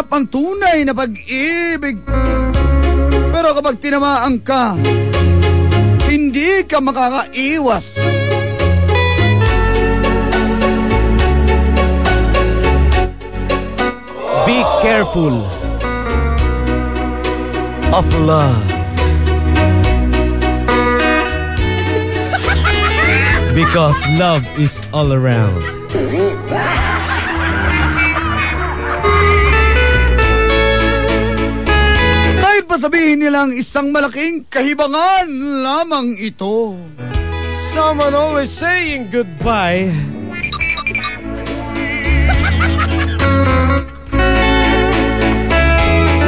mahanap ang tunay na pag-ibig. Pero kapag tinamaan ka, hindi ka makakaiwas. Be careful of love. Because love is all around. Kahit pa sabihin nilang isang malaking kahibangan lamang ito. Someone always saying goodbye.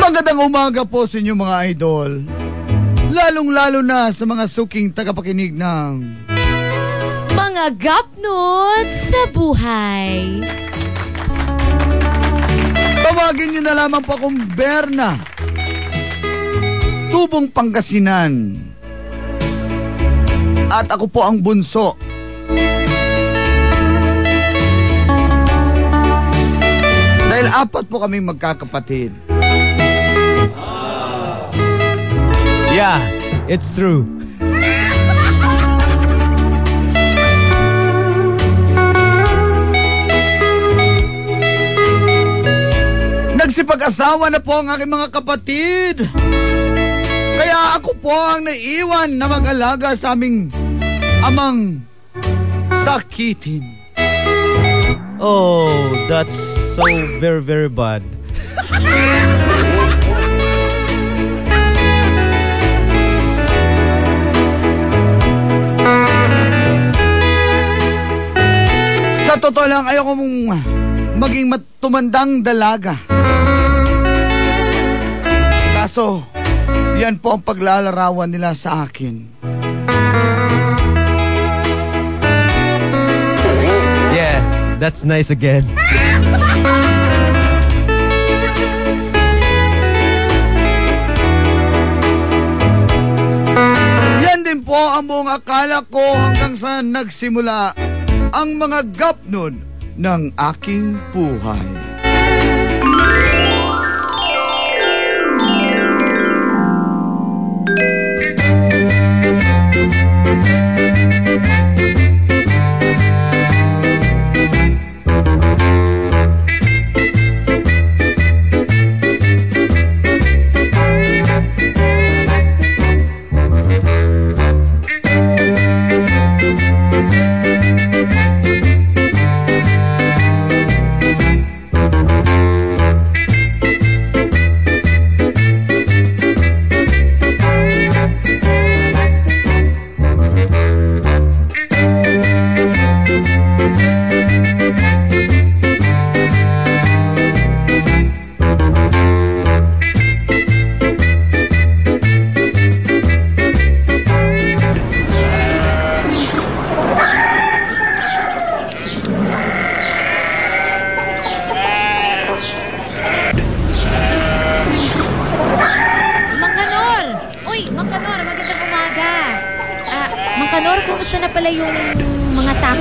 Magandang umaga po sa inyo mga idol. Lalong-lalo na sa mga suking tagapakinig ng mga gapnot sa buhay. Tawagin niyo na lamang po akong Berna, Tubong Pangasinan. At ako po ang bunso. Dahil 4 po kaming magkakapatid. Yeah, it's true. Nagsipag-asawa na po ang aking mga kapatid. Kaya ako po ang naiwan na mag-alaga sa aming amang sakitin. Oh, that's so very, very bad. Sa totoo lang, ayoko mong maging tumandang dalaga. Kaso, yan po ang paglalarawan nila sa akin. Yeah, that's nice again. Yan din po ang buong akala ko hanggang sa nagsimula ang mga gapnod ng aking buhay.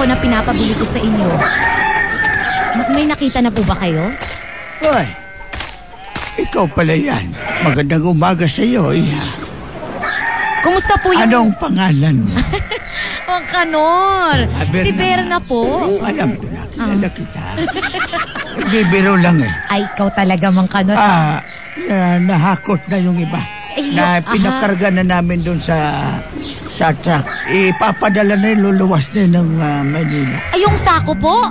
Na pinapabili ko sa inyo. May nakita na po ba kayo? Hoy, ikaw pala yan. Magandang umaga sa iyo, Iha. Kumusta po yung... Anong pangalan mo? Mang Kanor. Berna. Si Berna po. Alam ko na, kilala kita. Bibiro lang eh. Ay, ikaw talaga, Mang Kanor. Nahakot na yung iba. Na pinakarga na namin doon sa truck. Ipapadala na yung luluwas na ng Manila. Ay, yung sako po?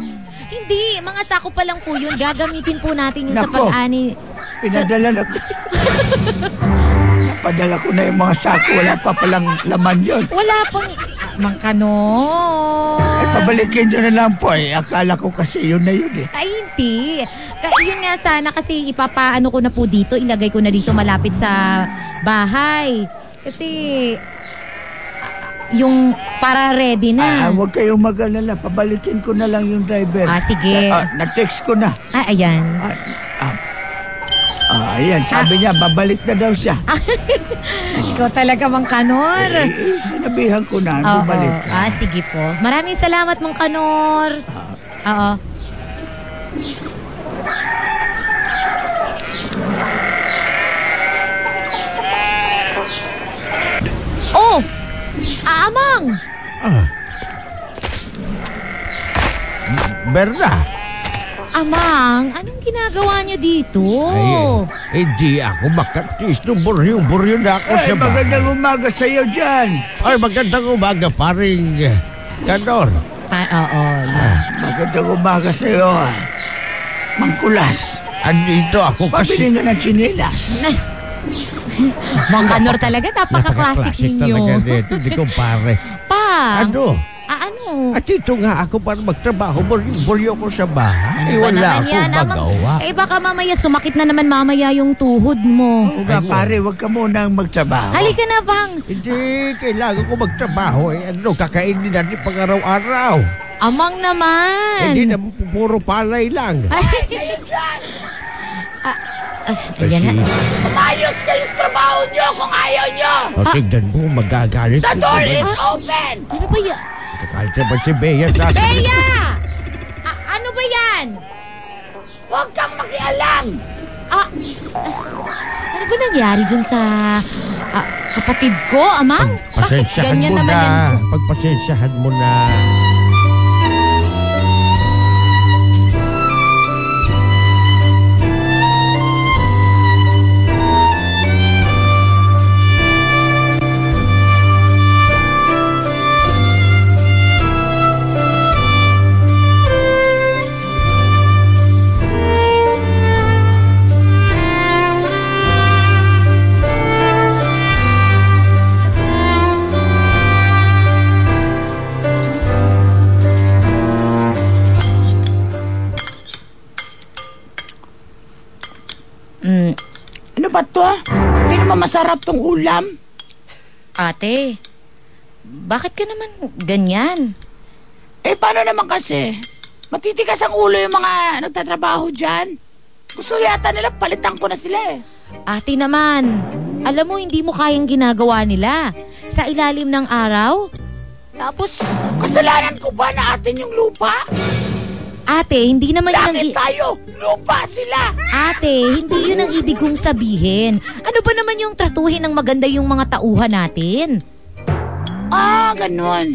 Hindi, mga sako pa lang po yun. Gagamitin po natin yung sa pag-ani. Pinadala na ko. Napadala ko na yung mga sako. Wala pa palang laman yun. Wala pang... Mang Kanor. Ay, pabalikin nyo na lang po eh. Akala ko kasi yun na yun eh. Ay, hindi. Yun nga sana kasi ipapaano ko na po dito. Ilagay ko na dito malapit sa bahay. Kasi... yung para ready na. Huwag kayong mag-alala. Pabalikin ko na lang yung driver. Sige. Nag-text ko na. Ayan. Ayan, sabi niya, babalik na daw siya. Ikaw talaga, Mang Kanor. Sinabihan ko na, bumalik ka. Sige po. Maraming salamat, Mang Kanor. Oo. Amang! Berna, Amang, anong ginagawa niyo dito? hindi ako makatis nung buryo na ako sa bahay. Magandang umaga sa'yo dyan. Ay, magandang umaga, paring Kanor. Oo. Magandang umaga sa'yo, Mangkulas. Andito ako kasi... Pabili nga ng tsinelas. Mang Kanor talaga, napaka-classic ninyo. talaga dito, di ko pare. Pa! Ano? Ano? At dito nga ako para magtrabaho, buryo ko sa bahay. Ano ba Wala naman yan, akong magawa. baka mamaya sumakit na naman mamaya yung tuhod mo. Oo nga, pare, huwag ka munang magtrabaho. Halika na, Bang. Hindi, kailangan ko magtrabaho. Kakainin natin pang-araw-araw. Amang naman. Hindi na puro palay lang. Ayan na. Umayos kayo sa trabaho nyo kung ayaw nyo. O, tignan mo, magagalit. The door is open. Ano ba yan? Kahit naman si Bea sa akin. Bea! Ano ba yan? Huwag kang makialam. Ano ba nangyari dyan sa kapatid ko, Amang? Bakit Pagpasensyahan ganyan mo naman na. yan? Pagpasensyahan mo na. Ano ba to? Hindi naman masarap tong ulam. Ate, bakit ka naman ganyan? Paano naman kasi? Matitigas ang ulo yung mga nagtatrabaho dyan. Gusto yata nila palitan ko na sila Ate naman, alam mo hindi mo kayang ginagawa nila. Sa ilalim ng araw? Tapos, Kasalanan ko ba na atin yung lupa? ate, hindi naman yun ang... Bakit tayo? Lupa sila. Ate, hindi yun ang ibig kong sabihin. Ano ba naman yung tratuhin ng maganda yung mga tauhan natin? Ganun.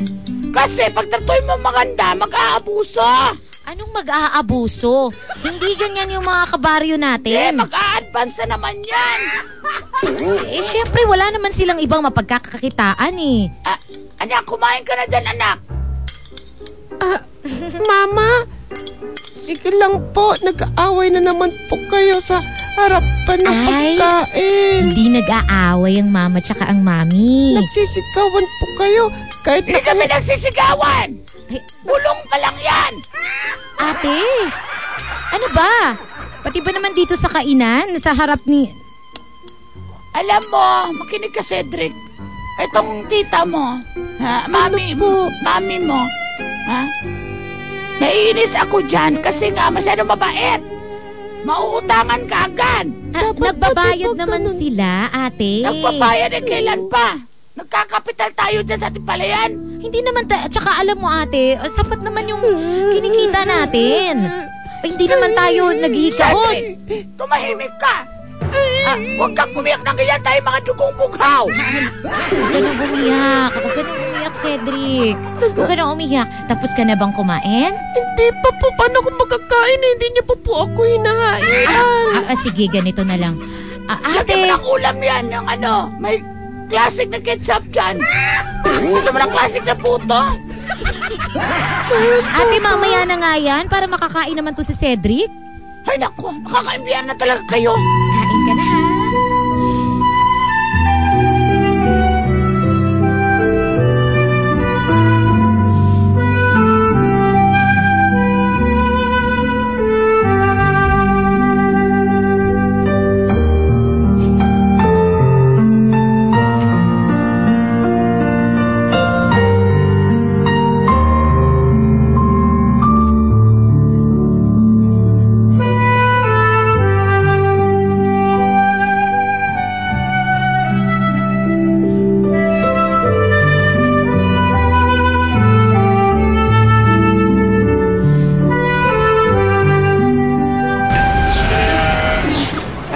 Kasi pag tratuhin mo maganda, mag-aabuso. Anong mag-aabuso? Hindi ganyan yung mga kabaryo natin. Mag-a-advance na naman yan. Syempre, wala naman silang ibang mapagkakakitaan Anak, kumain ka na dyan, anak. Mama, sige lang po, nag-aaway na naman po kayo sa harapan ng pagkain. Hindi nag-aaway ang mama tsaka ang mami. Nagsisigawan po kayo kahit Hindi kami nagsisigawan. Ay, Bulong pa lang yan. ate, ano ba? Pati ba naman dito sa kainan, sa harap ni... Alam mo, makinig ka, Cedric. Itong tita mo, mami mo, naiinis ako dyan kasi nga masyado mabait. Mauutangan ka agad. Nagbabayad naman sila, ate. Nagbabayad kailan pa? Nagkakapital tayo dyan sa ating palayan. Hindi naman, tsaka alam mo ate, sapat naman yung kinikita natin. Hindi naman tayo naghihikahos. Cedric, tumahimik ka. Huwag kang umiyak ng ganyan tayo mga dugong bughaw. Huwag ka nang umiyak. Huwag ka nang umiyak, Cedric. Huwag ka nang umiyak. Tapos ka na bang kumain? hindi pa po. Paano kung magkakain? Hindi niya po ako hinahain. Sige, ganito na lang. Lagyan mo Ate, ng ulam yan, yung may classic na ketchup dyan. Gusto mo ng classic na puto? ate, mamaya na nga yan para makakain naman to si Cedric. Ay nako, nakakaimbiyan na talaga kayo. Kain ka na, ha?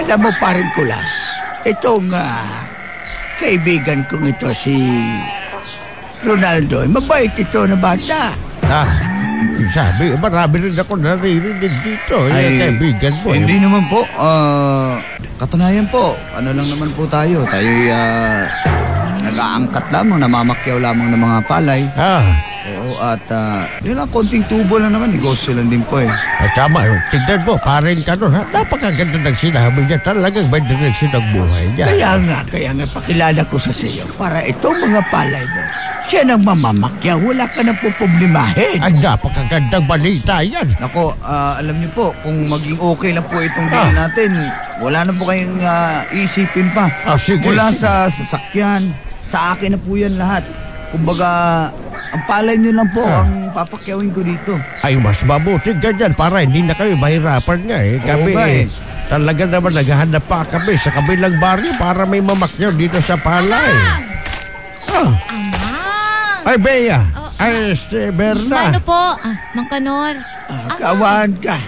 Alam mo, parin Kulas, itong kaibigan kong ito, si Ronaldo, mabait ito na bata. Sabi, marami rin ako naririnig dito. Yung kaibigan mo. Hindi naman po. Katunayan po, ano lang naman po tayo. Tayo'y nag-aangkat lamang, namamakyaw lamang ng mga palay. Oo, at yun lang, konting tubo lang naman. Negosyo lang din po eh. Ay, tama. Tignan mo, parin ka nun. Napakaganda ng sinabi niya. Talagang may direksyon ang buhay niya. Kaya nga, pakilala ko sa iyo. Para itong mga palay mo, siya nang mamamakyaw. Wala ka nang puproblemahin. Ay, napakagandang balita yan. Nako, alam niyo po, kung maging okay lang po itong deal natin, wala na po kayong isipin pa. Sige. Mula sa sasakyan, sa akin na po yan lahat. Kumbaga, ang palay niyo lang po ang papakyawin ko dito. Ay, mas mabuti ganyan para hindi na kayo mahirapan nga eh. Kami talaga naman naghahanap pa kami sa kabilang baryo para may mamakyaw dito sa palay. Ay, Bea. Ay, Berna. Ano po? Mang Kanor. Kawan ka.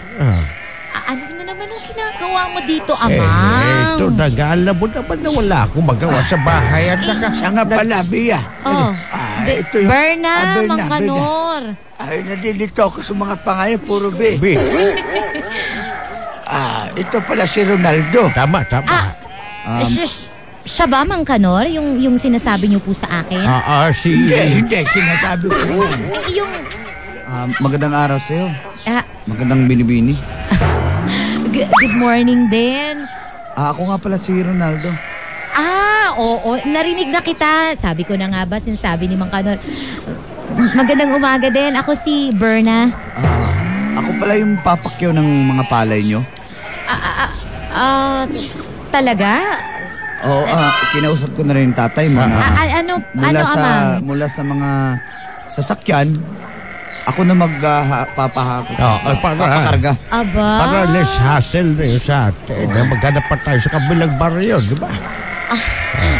Ano na naman ang ginagawa mo dito, Amang? Ito, nag-alam mo naman na wala akong magawa sa bahay. At Siya nga pala, Bea. Ito yung... Berna, Mang Kanor. Ay, nadilito ako sa mga pangalan, puro B. Ito pala si Ronaldo. Tama. Siya ba, Mang Kanor? Yung sinasabi niyo po sa akin? Hindi, sinasabi ko naman. Magandang araw sa'yo. Magandang binibini. Good morning din. Ako nga pala si Ronaldo. Oo. Narinig na kita. Sabi ko na nga ba, sinasabi ni Mang Kanor. Magandang umaga din. Ako si Berna. Ako pala yung papakyaw ng mga palay nyo. Talaga? Oo, kinausap ko na rin yung tatay mo na mula sa mga sasakyan, ako na papakarga. Aba. Para less hassle na yun sa atin. Maghanap pa tayo sa kabilang baryo, di ba?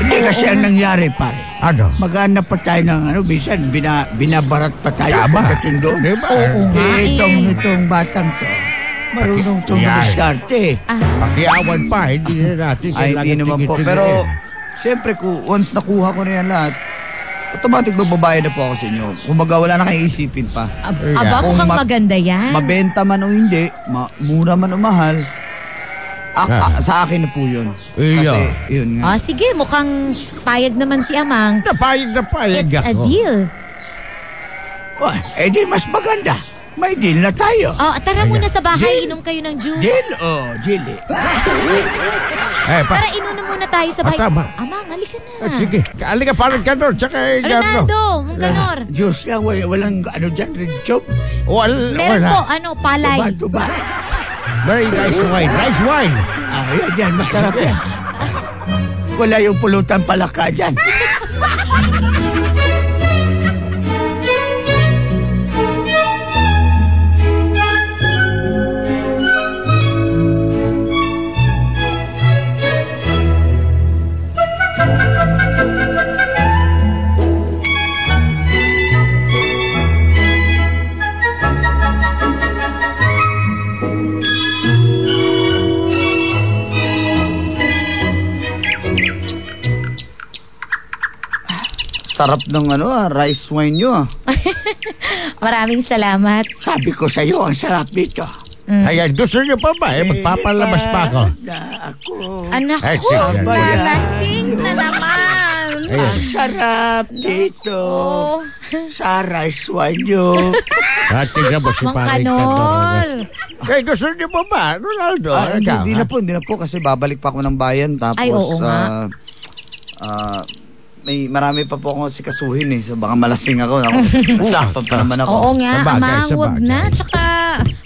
Hindi kasi ang nangyari, pare. Ano? Maghanap pa tayo ng bisan binabarat pa tayo pagdating doon. Diba? Oo nga Itong batang to, marunong tumiskarte. Pakiawan pa, hindi na natin kailangan. Hindi naman po. Pero, siyempre, once nakuha ko na yan lahat, automatic magbabayad na po ako sa inyo. Kumbaga, wala na kayong isipin pa. Mukhang maganda yan. Mabenta man o hindi, mura man o mahal, sa akin na po yun. Kasi, yun nga. Sige, mukhang payag naman si Amang. Payag It's a deal. Di mas maganda. May deal na tayo. Tara muna sa bahay, inom kayo ng juice. Deal? Deal Tara, inunom muna tayo sa bahay. Amang, halika na. Sige, halika parang Kanor, tsaka Ronaldo, Mang Kanor. Juice lang, walang dyan, red chop. Meron po, palay. Tuba. Very nice wine. Yan, masarap yan. Wala yung pulutan palaka dyan. Sarap ng rice wine nyo. Maraming salamat. Sabi ko sa iyo, ang sarap dito. Ayan, gusto niyo pa ba? Magpapalabas pa ako. Anak ko, lasing na naman. Ang sarap dito. Sa rice wine nyo. Tingnan mo si Mang Kanor. Gusto niyo pa ba, Ronaldo? Hindi na po kasi babalik pa ako ng bayan. Tapos, oo nga. marami pa po akong sikasuhin so baka malasing ako. Nasaktan pa naman ako. Oo nga, Amang, huwag sabagay. na. Tsaka,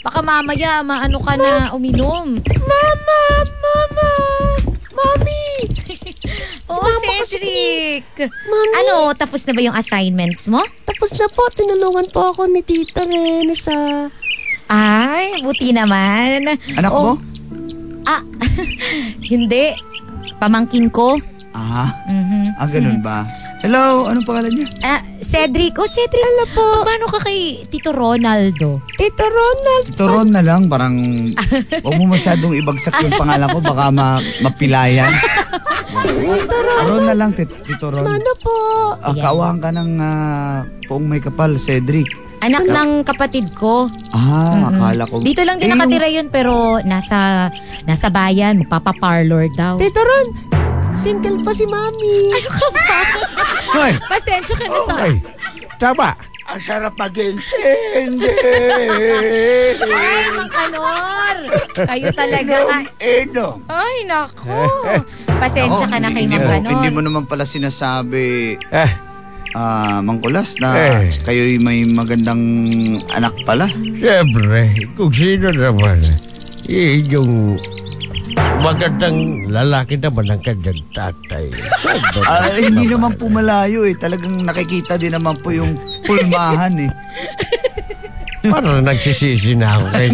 baka mamaya, maano ka na uminom. Mama! Mommy! Cedric! Mami. Tapos na ba yung assignments mo? Tapos na po, tinulungan po ako ni Tita Ren sa... Ay, buti naman. Anak mo? Hindi. Pamangkin ko. Ganun ba? Hello, anong pangalan niya? Cedric. Cedric. Alam po. Paano ka kay Tito Ronaldo? Tito Ronald. Tito Ron na lang, parang huwag mo masyadong ibagsak yung pangalan ko, baka mapilayan. Ron na lang, Tito Ron. Ano po? Kawahan ka ng poong may kapal, Cedric. Anak ng kapatid ko. Akala ko. Dito lang din nakatira yun pero nasa bayan, magpapaparlor daw. Tito Ron, single pa si Mami. Ano ka ba? Hoy! Pasensya ka na sa... Hoy! Tama! Ang sarap maging single. Ay, Mang Kanor! Kayo talaga nga. Ay, nako. Pasensya ka na kay Mang Kanor. Hindi mo naman pala sinasabi, Mang Kulas, na kayo'y may magandang anak pala. Siyempre, kung sino naman, yung magandang lalaki naman ang kanyang tatay. Hindi naman po malayo eh. Talagang nakikita din naman po yung pulmahan eh. Parang nagsisisi na ako kayo.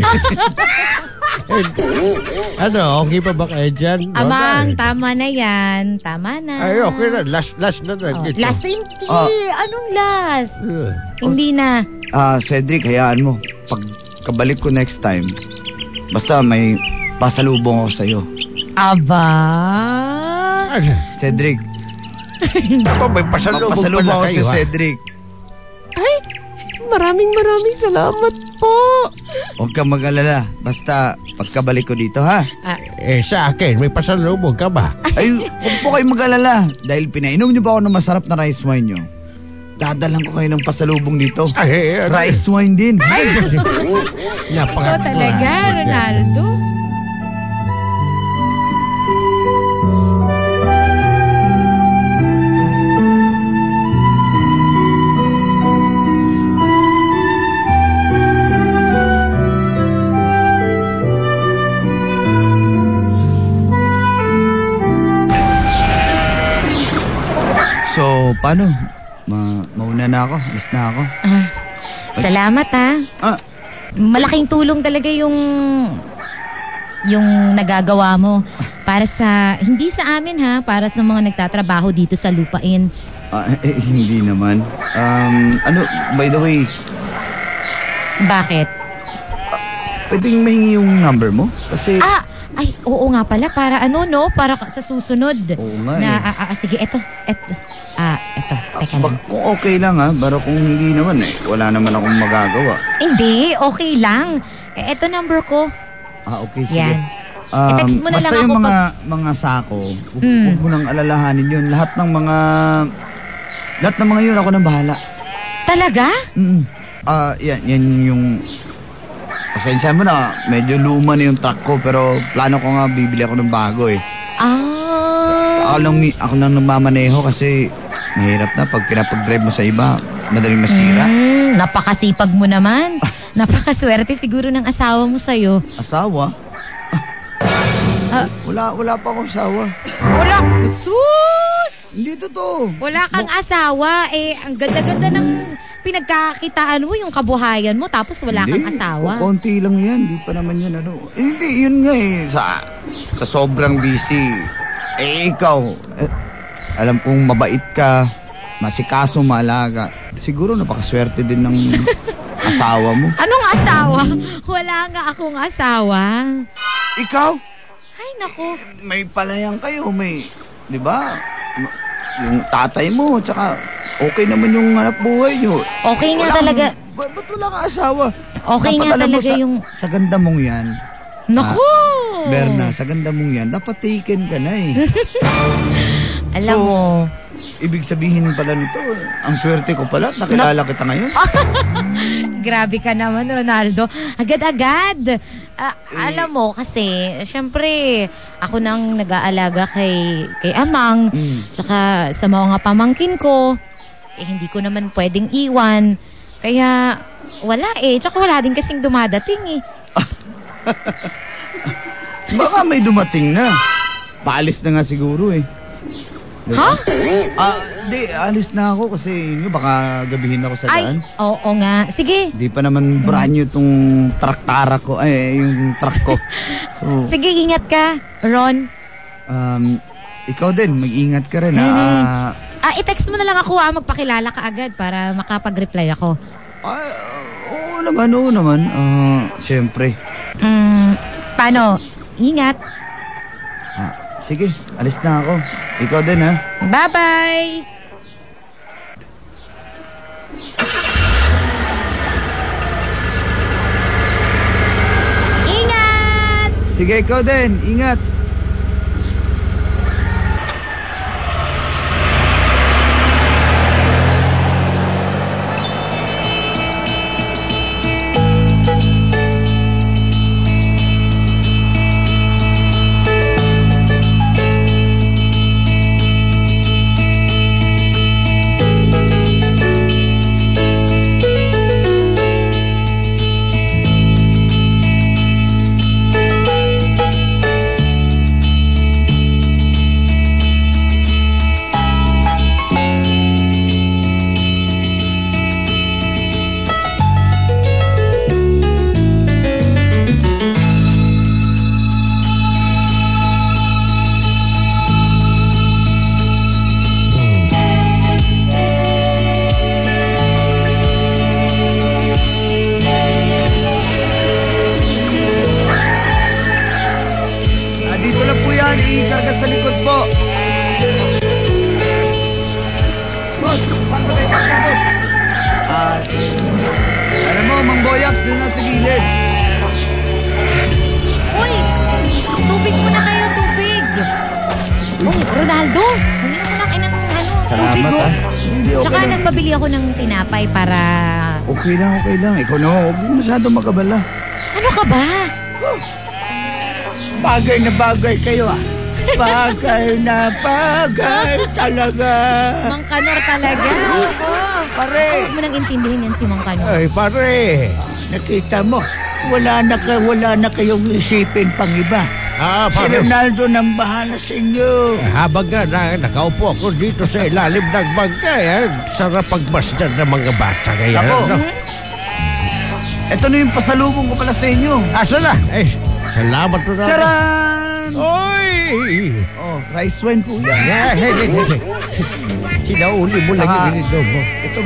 Okay pa ba kayo dyan? Amang, tama na yan. Tama na. Ay, okay na. Last na dito. Last hindi. Anong last? Hindi na. Cedric, hayaan mo. Pagkabalik ko next time, basta may pasalubong ako sa'yo. Aba? Cedric. May pasalubong ako kayo, sa Cedric. Ay, maraming salamat po. Huwag kang mag-alala. Basta pagkabalik ko dito, ha? Sa akin, may pasalubong ka ba? Ay, huwag po kayong mag-alala. Dahil pinainom niyo ba ako ng masarap na rice wine niyo? Dadalang ko kayo ng pasalubong dito. Rice wine din. Ikaw talaga, Ronaldo. So, paano? Mauna na ako. Alis na ako. Salamat malaking tulong talaga yung nagagawa mo para sa, hindi sa amin para sa mga nagtatrabaho dito sa lupain. Hindi naman. By the way. Bakit? Pwedeng mahingi yung number mo? Kasi... Ay, oo nga pala. Para para sa susunod. Oo nga Sige, eto. Teka lang. Kung okay lang pero kung hindi naman wala naman akong magagawa. Hindi, okay lang. Eto number ko. Okay, sige. Yan. I-text mo na basta lang yung ako mga sako, huwag mo nang alalahanin yun. Lahat ng mga yun, ako nang bahala. Talaga? Yan yung... Pasensya mo na, medyo luma na yung truck ko, pero plano ko nga bibili ako ng bago eh. Ako lang namamaneho kasi mahirap na pag pinapag-drive mo sa iba, madaling masira. Napakasipag mo naman. Napakaswerte siguro ng asawa mo sa'yo. Asawa? Wala pa akong asawa. Wala? Sus! Hindi totoo. Wala kang asawa. Ang ganda-ganda ng pinagkakitaan mo, yung kabuhayan mo, tapos wala kang asawa. Konti lang yan. Hindi pa naman yan Hindi, yun nga sa sobrang busy. Ikaw, alam kong mabait ka, masikaso, maalaga. Siguro napakaswerte din ng asawa mo. Anong asawa? Wala nga akong asawa. Ikaw? Ay, naku. May palayang kayo, di ba? Yung tatay mo, tsaka okay naman yung hanap buhay nyo. Okay nga talaga. Ba't wala kang asawa? Okay nga talaga yung... Sa ganda mong yan. Naku! Berna, sa ganda mong yan, dapat taken ka na eh. Alam mo. Ibig sabihin pala nito, ang swerte ko pala, nakilala kita ngayon. Grabe ka naman, Ronaldo. Agad-agad. Alam mo, kasi, syempre, ako nang nag-aalaga kay Amang, tsaka sa mga pamangkin ko, hindi ko naman pwedeng iwan. Kaya, wala tsaka wala din kasing dumadating Baka may dumating na. Paalis na nga siguro Ha? Di, alis na ako kasi baka gabihin ako sa daan. Oo nga. Sige. Di pa naman brand new tong traktara ko, yung truck ko. So, sige, ingat ka, Ron. Ikaw din, mag-ingat ka rin. I-text mo na lang ako magpakilala ka agad para makapag-reply ako. Ay, oo naman. Siyempre. Paano? Ingat. Sige, alis na ako. Ikaw din, ha? Bye-bye! Ingat! Sige, ikaw din. Ingat. Ikarga sa likod po. Boss, saan ba tayo karga, boss? Alam mo, Mang Boyax, doon na sa gilid. Uy! Tubig muna kayo, tubig! Uy, Ronaldo! Uminom mo na kayo ng tubig, Salamat, Hindi, okay Tsaka lang. nagpabili ako ng tinapay para... Okay lang. Ikaw na, huwag mo masyadong magabala. Ano ka ba? Bagay na bagay kayo Bagay na bagay talaga. Mang Kanor talaga. Oo. Pare! Huwag mo nang intindihin yan si Mang Kanor. Ay, pare. Nakita mo, wala na kayong isipin pang iba. Si Pare. Ronaldo nang bahala sa inyo. Habang nakaupo ako dito sa ilalim ng bangkay, sarap pagmasdan ng mga bata ngayon. Ako, no? ito na yung pasalubong ko pala sa inyo. Asa na? Salamat po na. Charan! Oy! Oh, rice wine po yan. Sinauli mo lang Saka, yung ininom mo. Ito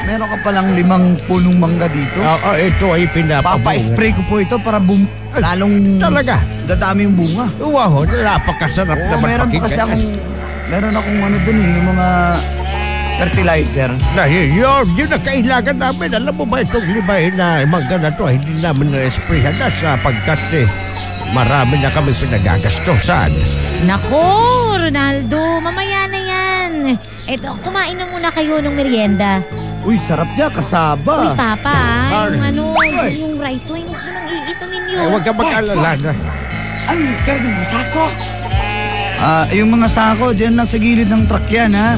meron ka palang 5 punong mangga dito. Ito ay pinapabunga. Papa-spray ko po ito para lalong Talaga? dadami yung bunga. Wow, napakasarap Oo, naman meron pa kasi meron akong yung mga fertilizer. Yun na kailangan namin. Alam mo ba itong limahin na mangga na to, hindi namin na-sprayhan na sapagkat marami na kami pinagagastosan. Nako, Ronaldo, mamaya na yan. Eto, kumain na muna kayo ng merienda. Uy, sarap niya, Uy, kasaba. Papa, Ay. yung rice wine, huwag mo nang iinumin yun. Huwag ka mag-alala na. Ano yung karga mo sako? Yung mga sako, dyan lang sa gilid ng truck yan, ha?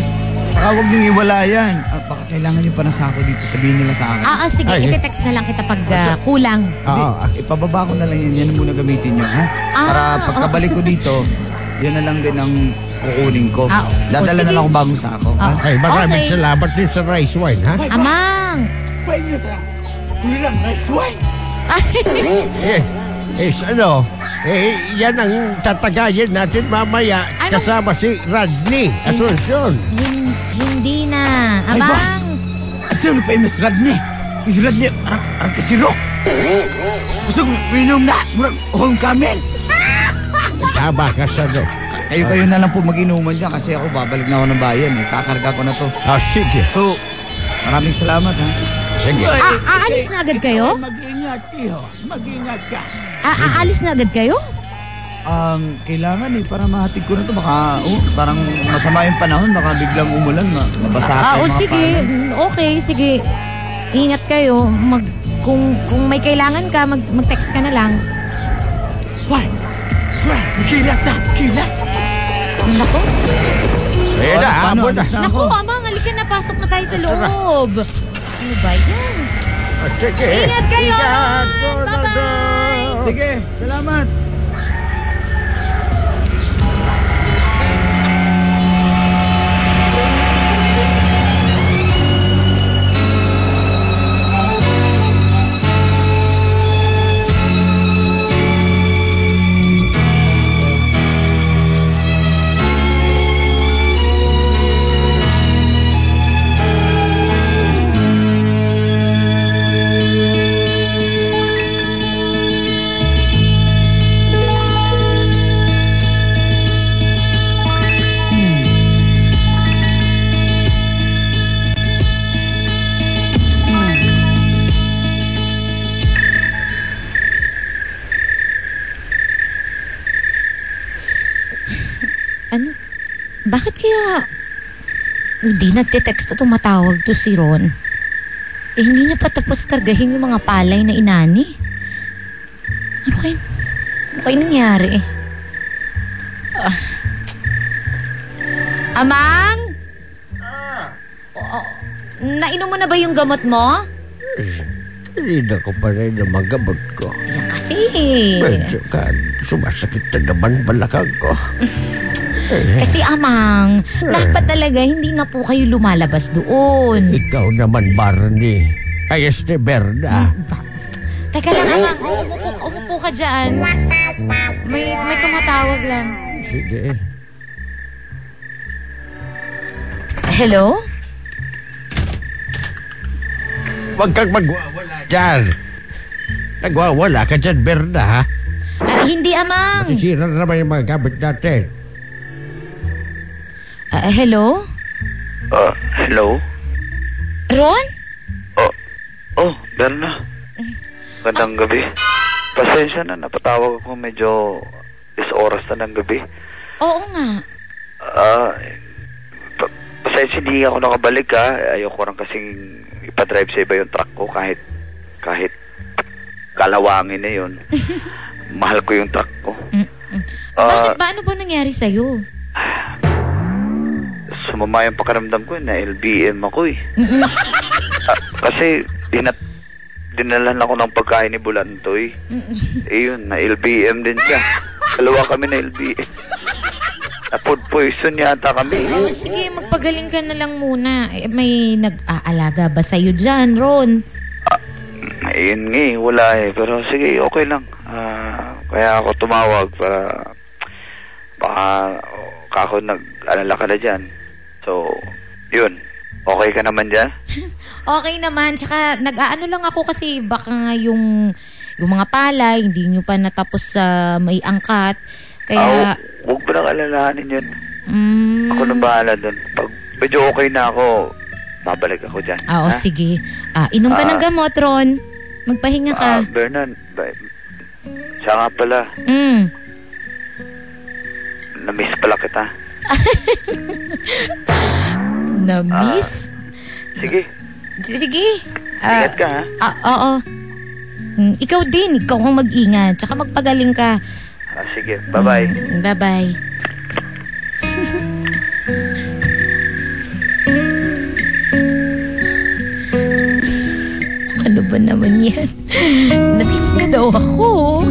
Saka huwag niyong iwala yan. Baka kailangan niyo pa ng sako dito, sabihin nila sa akin. Sige, Ay. iti-text na lang kita pag kulang. Ipababa ko na lang yan muna gamitin niyo, ha? Para pagkabalik ko dito, yan na lang din ang kukunin ko. Dadala na sige. lang ako bagong sako, ha? Ay, maraming Okay. salamat din sa rice wine, ha? Amang! Pwede nyo talaga. Kulang rice wine. Yan ang tatagayin natin mamaya Ano? kasama si Rodney Asuncion. Hindi na. Ay, boss. Amang! At sino pa yung Miss Rodney? Miss Rodney, parang kasirok. Kusog, minom na. Murag, kamel. Tama ka sa no. Kayo na lang po mag-inuman dyan kasi ako babalik na ako ng bayan, eh. Kakarga ko na to. Sige. So, maraming salamat, ha? Sige. Aalis na agad kayo? Mag-ingat, iho. Mag-ingat ka. Aalis na agad kayo? Kailangan para mahatid ko na to. Baka, parang masama yung panahon. Baka biglang umulan, mabasa tayo mga Sige. paano. Okay, sige. Ingat kayo. Kung may kailangan ka, mag-text ka na lang. Why? Kilat na. Kilat. Nako. Ayan na, Paano? habol na. Alis na Naku, ako. Amang, halika na. Pasok na tayo sa loob. Ano ba yan? Sige. Ingat kayo, Ingat, Amang. Ronaldo. Bye-bye. Sige, salamat. kaya hindi nagte-text o tumatawag to si Ron? Hindi niya pa tapos kargahin yung mga palay na inani. Ano kayo nangyari? Amang? Nainom mo na ba yung gamot mo? Kanina ko pa rin ang mga gamot ko. Yan kasi. Medyo sumasakit na naman balakang ko. Kasi Amang, dapat talaga hindi na po kayo lumalabas doon. Ikaw naman, Barney. Ayos ni Berna. Teka lang, Amang. Umupo ka dyan. May tumatawag lang. Sige. Hello? Huwag kang magwawala dyan. Nagwawala ka dyan, Berna, ha? Hindi, Amang. Matisira na naman yung mga gamit natin. Hello? Hello? Ron? Berna. Gandang gabi. Pasensya na, napatawag ako medyo oras na ng gabi. Oo nga. Pasensya, hindi ako nakabalik, ha. Ayoko rin kasing ipadrive sa iba yung truck ko kahit kalawangin na yun. Mahal ko yung truck ko. Bakit ba? Ano ba nangyari sa'yo? Sumama yung pakiramdam ko, na LBM ako eh. Kasi dinalan ako ng pagkain ni Bulantoy. Yun, na LBM din siya. Dalawa kami na LBM. Na food poison yata kami. Sige, magpagaling ka na lang muna. May nag-aalaga ba sa'yo dyan, Ron? Ayun nga wala eh. Pero sige, okay lang. Kaya ako tumawag para baka ako nag-alala ka na dyan. So, yun. Okay ka naman dyan? Okay naman. Tsaka nag-aano lang ako kasi baka nga yung mga palay, hindi nyo pa natapos sa may angkat. Kaya... huwag mo nang alalahanin yun. Ako nang bahala dun. Pag medyo okay na ako, babalik ako dyan. Oo, sige. Inom ka ng gamot, Ron. Magpahinga ka. Bernan, siya nga pala. Na-miss pala kita. Na-miss? Sige. Sige. Ingat ka, ha? Oo. Ikaw din. Ikaw ang mag-ingat. Tsaka magpagaling ka. Sige. Bye-bye. Bye-bye. Ano ba naman yan? Na-miss na daw ako.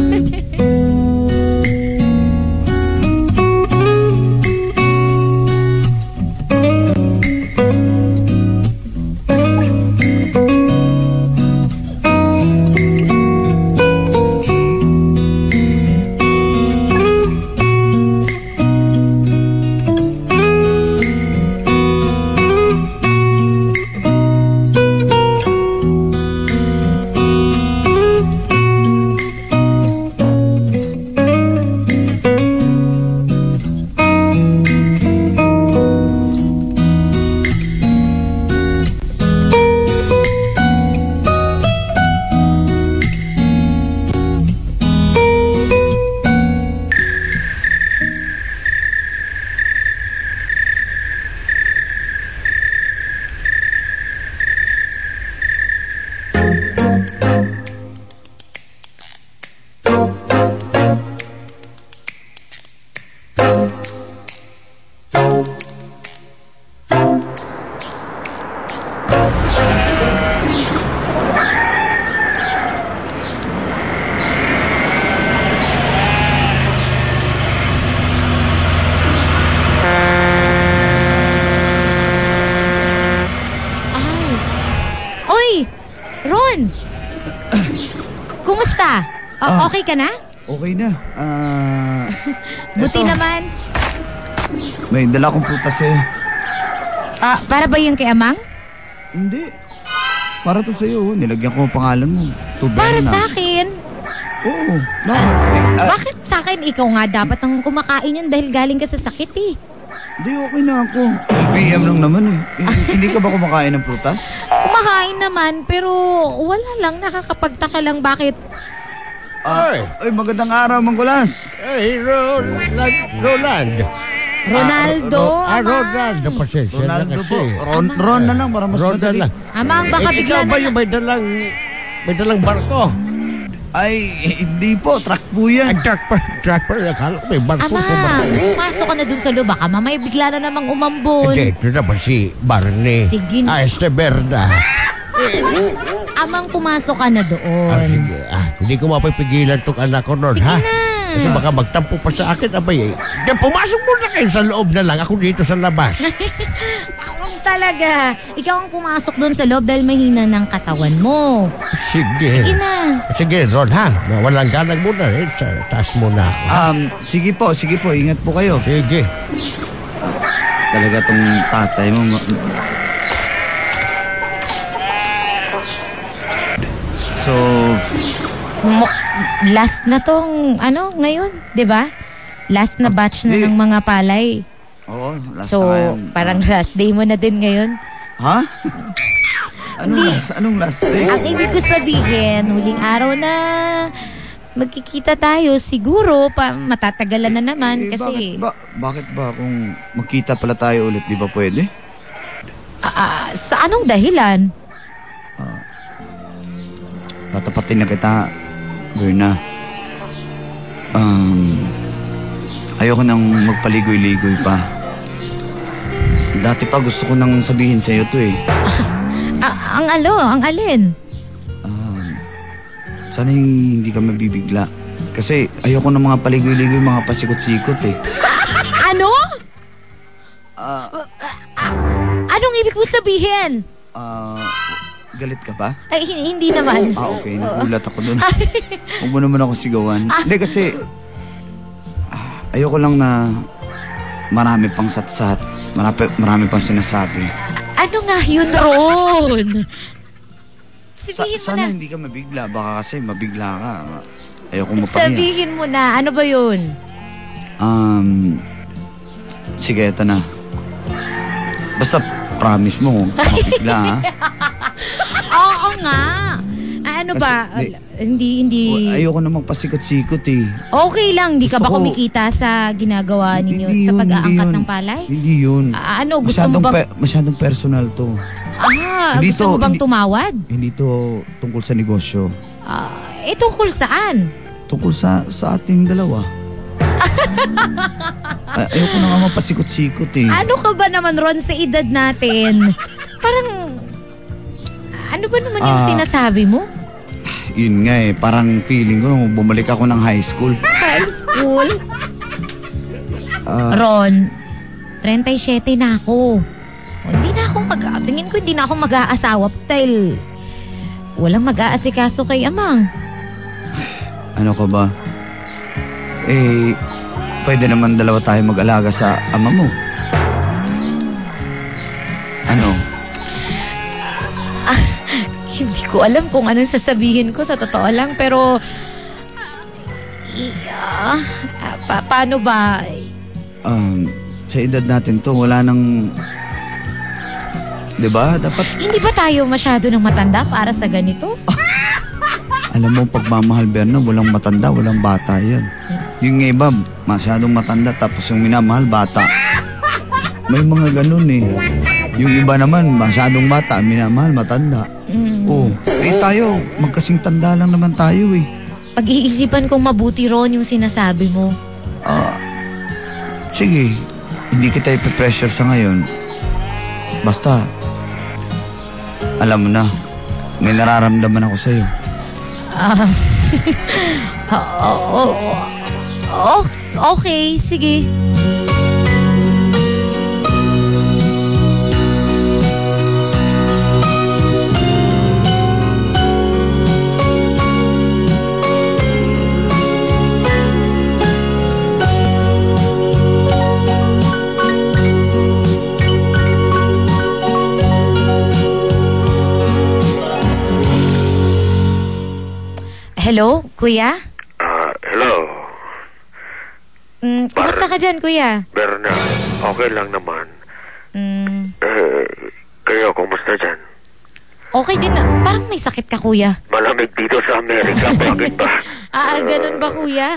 Okay ka na? Okay na. Buti naman. May dala kong prutas eh. Para ba yung kay Amang? Hindi. Para to sa'yo. Nilagyan ko ang pangalan mo. Para sa akin? Oo. Bakit sa akin? Ikaw nga dapat ang kumakain yan dahil galing ka sa sakit eh. Hindi, okay na ako. LBM lang naman eh. Hindi ka ba kumakain ng prutas? Kumakain naman, pero wala lang. Nakakapagtaka lang bakit. Ay, magandang araw, Mangkulas. Hey, Roland. Ronaldo. Ronaldo. Pasensya na Ronaldo kasi. po. Ron na lang para mas Ron na madali. lang. Amang, baka bigla ikaw ba na... yung may dalang barko? Ay, hindi po. Truck po yan. Ay, truck pa. Akala ko may barko sa Amang, barko. pumasok ka na dun sa loob. Baka mamaya bigla na namang umambon. Hindi, ito naman si Barney. Sige na. Esteberda. Amang, pumasok ka na doon. Sige. Hindi ko mapipigilan tong anak ko nun, Sige ha? na. Kasi baka magtampo pa sa akin, abay. Pumasok muna kayo sa loob na lang. Ako dito sa labas. Amang talaga. Ikaw ang pumasok doon sa loob dahil mahina ng katawan mo. Sige. Sige na. Sige, Ron, ha? Walang ganag muna. Taas muna ako. Sige po. Ingat po kayo. Sige. Talaga tong tatay mo. So, Last na tong, ngayon, di ba? Last na batch na di- ng mga palay. oo, last So, na ngayon. parang last day mo na din ngayon. Ha? Anong last day? Ang ibig ko sabihin, huling araw na magkikita tayo, siguro, matatagalan na naman kasi... Bakit ba kung magkita pala tayo ulit, di ba pwede? Sa anong dahilan? Tatapatin na kita, Berna. Ayoko nang magpaligoy-ligoy pa. Dati pa gusto ko nang sabihin sa'yo to eh. Ang alin? Sana hindi ka mabibigla. Kasi ayoko ng mga paligoy-ligoy, mga pasikot-sikot eh. Ano? Anong ibig mo sabihin? Galit ka ba? Ay, hindi naman. Okay. Nagulat ako dun. Huwag mo naman ako sigawan. Hindi kasi ayoko lang na marami pang satsat. Marami pang sinasabi. Ano nga yun, Ron? Sabihin mo Sana na. hindi ka mabigla. Baka kasi mabigla ka. Ayoko mapahiya. Sabihin mo na. Ano ba yun? Sige, ito na. Basta promise mo, huwag ka mabigla ha. Oo nga. Ano Kasi, ba? Hindi. Ayoko na magpasikot-sikot eh. Okay lang. Di ka ba Gusto ko- kumikita sa ginagawa ninyo Hindi sa yun, pag-aangkat hindi ng yun. palay? Hindi yun. Ano? Gusto mo bang... Masyadong personal to. Hindi Gusto mo to- bang hindi- tumawad? Hindi to tungkol sa negosyo. Tungkol saan? Tungkol sa ating dalawa. Ayoko na nga mapasikot-sikot eh. Ano ka ba naman, Ron, sa edad natin? Parang... Ano ba naman yung sinasabi mo? Yun nga eh, parang feeling ko nung bumalik ako ng high school. High school? Ron, 37 na ako. Hindi na ako tingin ko hindi na ako mag-aasawa dahil walang mag-aasikaso kay Amang. Ano ka ba? Pwede naman dalawa tayo mag-alaga sa ama mo. Ano? Hindi ko alam kung anong sasabihin ko sa totoo lang, pero paano ba? Sa edad natin to, wala nang... Diba? Dapat... Hindi ba tayo masyado ng matanda para sa ganito? Alam mo, pagmamahal, Berna, walang matanda, walang bata yan. Yung iba, masyadong matanda, tapos yung minamahal, bata. May mga ganun eh. Yung iba naman, masyadong bata, minamahal, matanda. Tayo, magkasing tanda lang naman tayo eh. Pag-iisipan kong mabuti, Ron, yung sinasabi mo. Sige, hindi kita ipipressure sa ngayon. Basta, alam mo na, may nararamdaman ako sa'yo. Okay, sige. Hello, kuya? Hello. Kumusta ka dyan, kuya? Berna, okay lang naman. Kayo, kumusta dyan? Okay din na. Parang may sakit ka, kuya. Malamig dito sa Amerika, bakit ba? Ganun ba, kuya?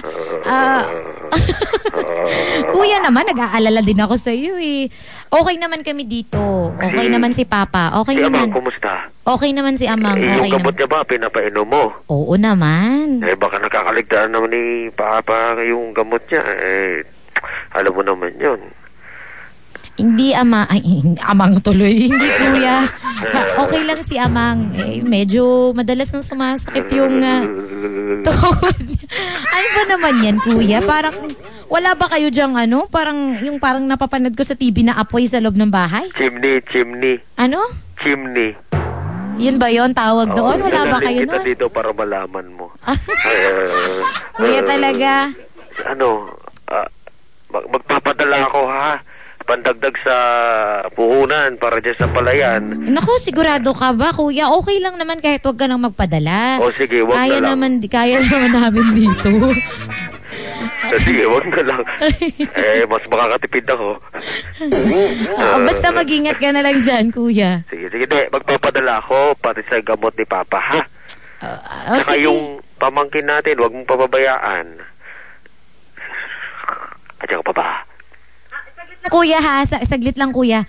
Kuya naman, nag-aalala din ako sa iyo eh. Okay naman kami dito. Okay naman si Papa. Okay Si naman. Amang, kumusta? Okay naman si Amang. Yung Okay gamot naman. niya ba, pinapainom mo? Oo naman. Baka nakakaligtaan naman ni Papa yung gamot niya. Alam mo naman yun. Hindi Amang tuloy. Hindi kuya. Okay lang si Amang. Medyo madalas nang sumasakit yung tuhod niya. Ano ba naman yan kuya? Parang wala ba kayo dyang parang napapanood ko sa TV na apoy sa loob ng bahay? Chimney. Ano? Chimney. Yun ba yon tawag doon? Wala ba kayo kita nun? dito para malaman mo. Kuya talaga. Magpapadala ako ha. Pandagdag sa puhunan para dyan sa palayan. Naku, sigurado ka ba, kuya? Okay lang naman kahit wag ka nang magpadala. O sige, wag Kaya na lang. Kaya naman namin dito. Sige, wag na lang. Mas makakatipid ako. Basta mag-ingat ka na lang dyan, kuya. Sige, magpapadala ako pati sa gamot ni Papa, ha? Saka sige. yung pamangkin natin, wag mong pababayaan. At ka pa ba? Kuya ha, saglit lang kuya.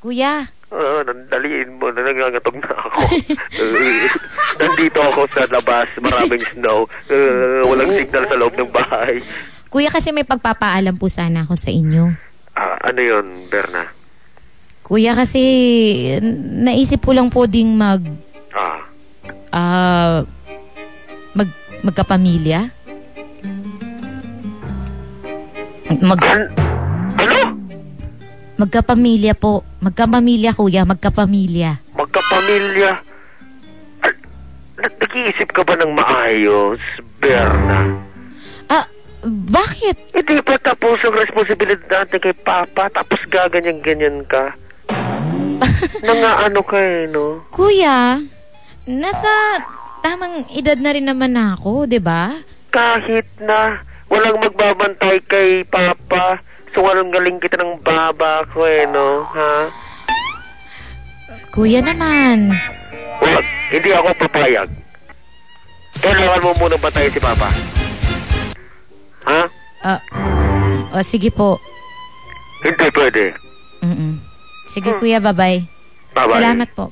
Kuya. Daliin mo na, nangangatog na ako. Nandito ako sa labas, maraming snow. Walang signal sa loob ng bahay. Kuya, kasi may pagpapaalam po sana ako sa inyo. Ano yun, Berna? Kuya, kasi naisip ko lang po ding magkapamilya. Ano? Magkapamilya po. Magkapamilya, kuya. Magkapamilya. Magkapamilya? Nag-iisip ka ba ng maayos, Berna? Bakit? Hindi pa tapos ang responsibilidad natin kay Papa, tapos gaganyan-ganyan ka. Nangaano ka no? Kuya, nasa tamang edad na rin naman ako, 'di ba? Kahit na walang magbabantay kay Papa, so walang galing kita ng baba ko no, ha? Kuya naman. Wag, hindi ako papayag. Kailangan mo muna bantayan si Papa. Ha? Sige po. Hindi pwede. Sige kuya, bye-bye. Bye-bye. Salamat po.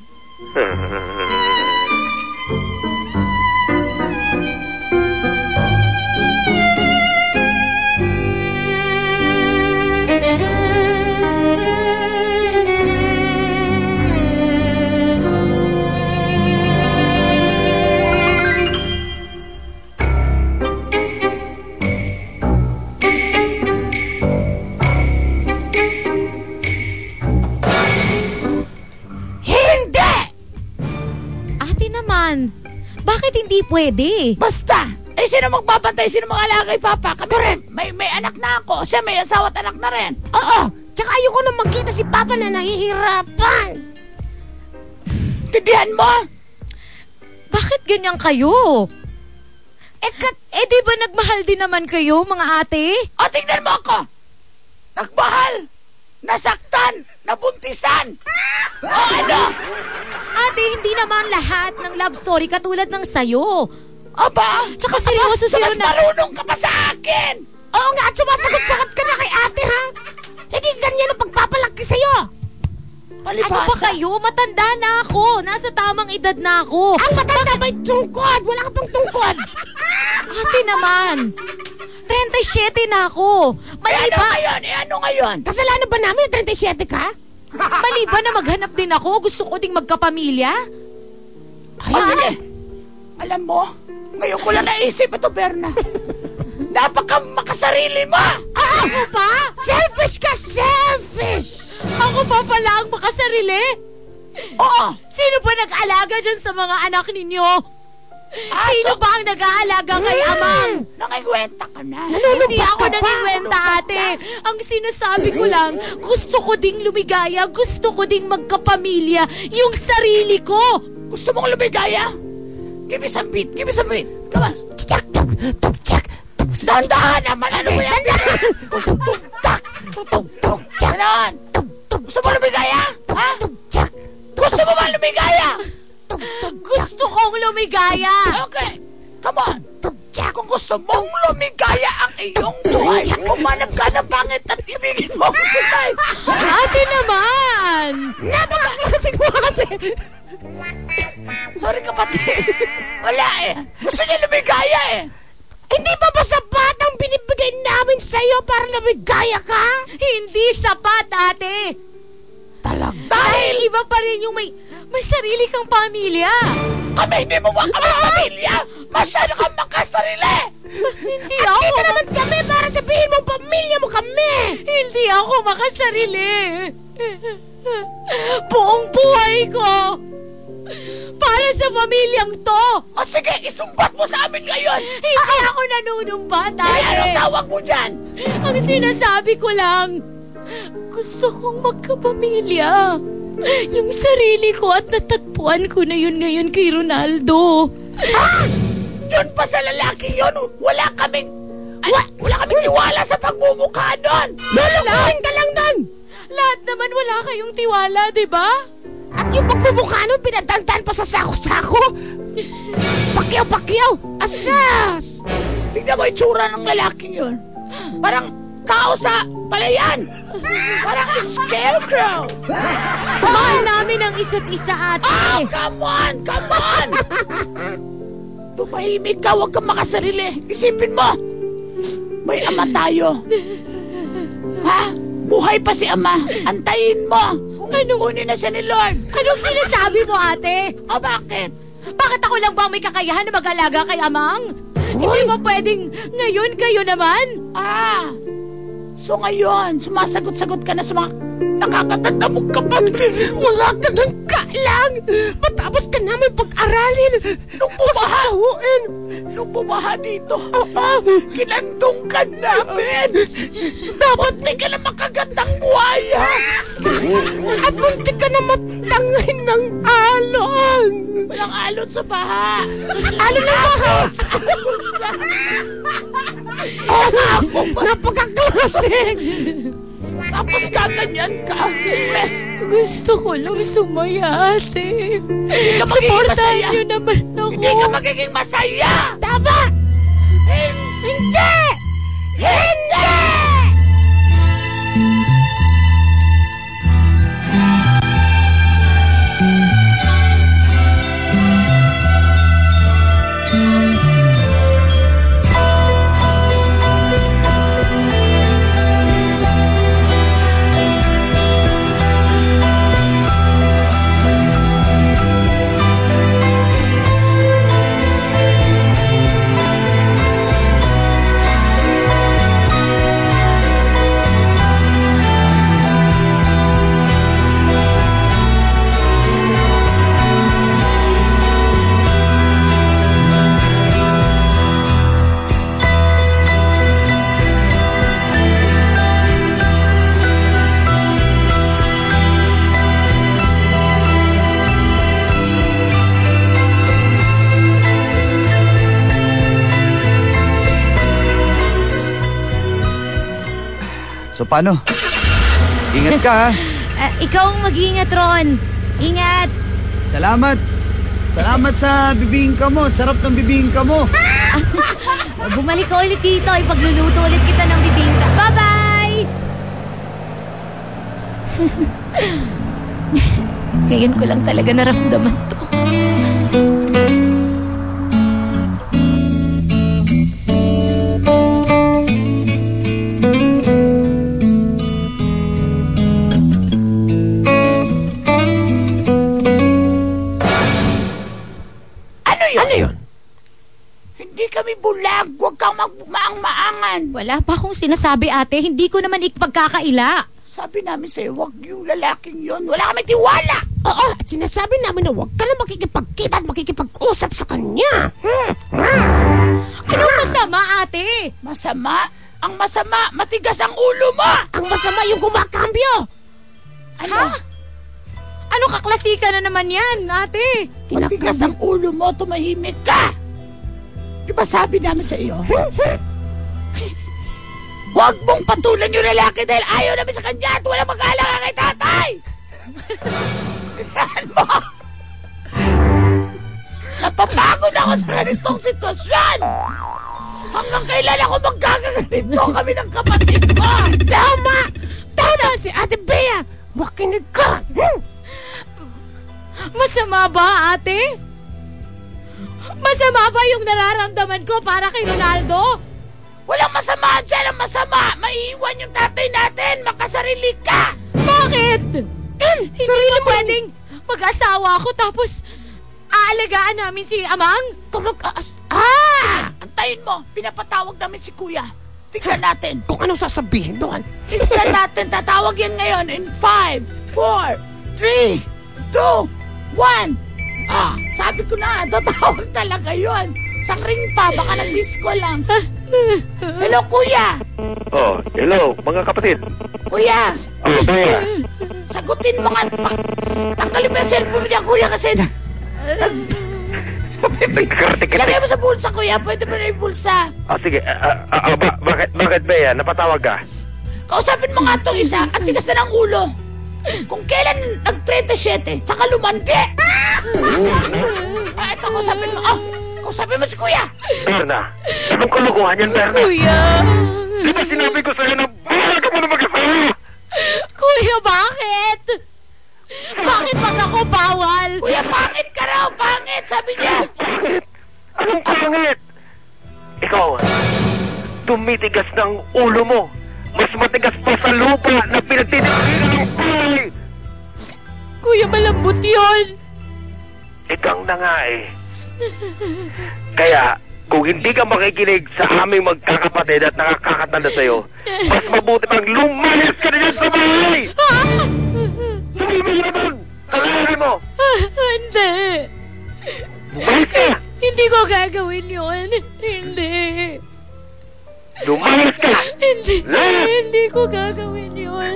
Bakit hindi pwede? Basta! Sino magbabantay? Sino mag-alaga kay Papa? Correct! May anak na ako. Siya may asawa at anak na rin. Oo! Tsaka ayoko na magkita si Papa na nahihirapan. Tindihan mo? Bakit ganyan kayo? Di ba nagmahal din naman kayo, mga ate? O, tingnan mo ako! Nagmahal! Nasaktan! Nabuntisan! O ano? Ate, hindi naman lahat ng love story katulad ng sayo. Aba? Tsaka seryoso sila mas marunong ka pa sa akin! Oo nga, at sumasagot-sagot ka na kay ate, ha? Hindi ganyan ang pagpapalaki sa'yo! Palibasa. Ano ba kayo? Matanda na ako. Nasa tamang edad na ako. Ang matanda ba'y tungkod? Wala ka pang tungkod! Ate naman, 37 na ako. Mali ba? Ano ngayon? Kasalanan ba namin 37 ka? Mali ba na maghanap din ako? Gusto ko ding magkapamilya? Sige. Alam mo, ngayon ko lang naisip ito, Berna. Napaka makasarili mo! Ako pa? Selfish ka, selfish! Ako pa pala ang makasarili? Oo! Sino ba nag-alaga dyan sa mga anak ninyo? Sino ba ang nag-aalaga kay Amang? Nangingwenta ka na. Hindi ako nangingwenta, ate. Ang sinasabi ko lang, gusto ko ding lumigaya, gusto ko ding magkapamilya, yung sarili ko. Gusto mong lumigaya? Give me some beat, give me some beat. Come on. Tsak, tuk, tuk, tsak. Dahan-dahan naman. Ano mo yan? Tuk, tuk, tsak. Tuk, tuk, tsak. Ganon. Gusto mo lumigaya? Ha? Gusto mo ba lumigaya? Gusto kong lumigaya. Okay. Come on! Kung gusto mong lumigaya ang iyong buhay, umanap ka ng pangit at ibigin mo ang buhay. Ate naman! Napakaklasik mo, ate! Sorry, kapatid. Wala eh. Gusto niya lumigaya eh. Hindi pa ba sapat ang binibigay namin sa'yo para lumigaya ka? Hindi sapat, ate! Talaga? Dahil iba pa rin yung may sarili kang pamilya. Kami, hindi mo ba kami pamilya? Masyado kang makasarili! Hindi ako. Hindi naman kami para sabihin mong pamilya mo kami! Hindi ako makasarili. Buong buhay ko para sa pamilyang to. O sige, isumbat mo sa amin ngayon! Hindi ako nanunumbat, ate. Anong tawag mo dyan? Ang sinasabi ko lang, gusto kong magkapamilya. Yung sarili ko at natatpuan ko na yun ngayon kay Ronaldo. Ha? Yun pa sa lalaki yun? Wala kaming tiwala sa pagmumukha nun! Lulukuhin ka lang nun! Lahat naman wala kayong tiwala, di ba? At yung pagmumukha nun, pinadandan pa sa sako-sako! Pakyaw-pakyaw! Asas! Tignan mo yung tsura ng lalaking yun. Parang tao sa palayan! Parang scarecrow! Mahal namin ang isa't isa, ate. Oh, come on! Come on! Tumahimik ka, huwag kang makasarili. Isipin mo, may ama tayo. Ha? Buhay pa si ama. Antayin mo. Kunin na siya ni Lord. Anong sinasabi mo, ate? O bakit? Bakit ako lang ba may kakayahan na mag-alaga kay amang? Hindi ba pwedeng ngayon kayo naman? So ngayon, sumasagot-sagot ka na sa mga nakakatanda mong kapatid. Wala ka ng kaalang. Matapos ka namin pag-aralin. Nung bumaha dito, kinandong ka namin. Dapat di ka na makagandang buhaya. At munti ka na matangin ng alon. Walang alon sa baha. Alon ng bahos. Napakaklasik. Tapos gaganyan ka. Yes. Gusto ko lang sumaya, ate. Hindi ka magiging masaya. Supportahan niyo naman ako. Hindi ka magiging masaya. Tama. Hindi. Hindi. So paano? Ingat ka ha. Ikaw ang mag-iingat, Ron. Ingat. Salamat. Salamat sa bibingka mo. Sarap ng bibingka mo. Bumalik ka ulit dito. Ipagluluto ulit kita ng bibingka. Bye-bye! Ngayon ko lang talaga naramdaman to. Hindi kami bulag. Huwag kang maang-maangan. Wala pa akong sinasabi, ate. Hindi ko naman ipagkakaila. Sabi namin sa'yo, huwag yung lalaking yon. Wala kami tiwala. Oo, at sinasabi namin na huwag ka lang makikipagkita at makikipag-usap sa kanya. Anong masama, ate? Masama? Ang masama, matigas ang ulo mo. Ang masama yung kumakambyo. Ano? Ha? Ano kaklasika na naman yan, ate? Matigas ang ulo mo, tumahimik ka. Di ba sabi namin sa iyo? Huwag mong patulan yung lalaki dahil ayaw namin sa kanya at walang mag-aalaga kay tatay! Tinahan mo! Napapagod ako sa ganitong sitwasyon. Hanggang kailan ako magkakaganito kami ng kapatid ko? Tama! Tama si Ate Bea! Makinig ka! Masama ba, ate? Masama ba yung nararamdaman ko para kay Ronaldo? Walang masama dyan. Ang masama, maiiwan yung tatay natin. Makasarili ka. Bakit? Hindi mo pwedeng mag-asawa ako tapos aalagaan namin si Amang? Antayin mo. Pinapatawag namin si Kuya. Tingnan natin. Kung anong sasabihin doon? Tingnan natin. Tatawag yan ngayon in 5, 4, 3, 2, 1. Sabi ko na, tatawag talaga yun. Sang ring pa, baka nag-disco lang. Hello, Kuya. Oh, hello, mga kapatid. Kuya. Ano ba yan? Sagutin mo nga. Tanggalin mo yung cellphone niya, Kuya, kasi Nagkarating-karating. lagay mo sa bulsa, Kuya. Pwede mo na yung bulsa. Sige. Bakit ba yan? Napatawag ka? Kausapin mo nga itong isa at tigas na ng ulo. Kung kailan nag-37, saka lumandi. Ito, kausapin mo. Kausapin mo si Kuya. Berna, anong kulukuhan yan, Berna? Kuya! Di ba sinabi ko sa'yo na bawal ka muna mag-asawa? Kuya, bakit? Bakit pag ako bawal? Kuya, pangit ka raw. Pangit, sabi niya. Bakit? Anong pangit? Ikaw, tumitigas ng ulo mo. Mas matigas pa sa lupa na pinagtitigilan ng buhay. Kuya, malambot yun. Ikang na nga eh. Kaya, kung hindi ka makikinig sa aming magkakapatid at nakakakatanda sa'yo, mas mabuti pang lumayas ka na dyan sa bahay! Sabi mo yun doon! Talahin mo! Hindi. Lumayas ka! Hindi ko gagawin yun. Hindi. Lumayas ka! Hindi ko gagawin yun.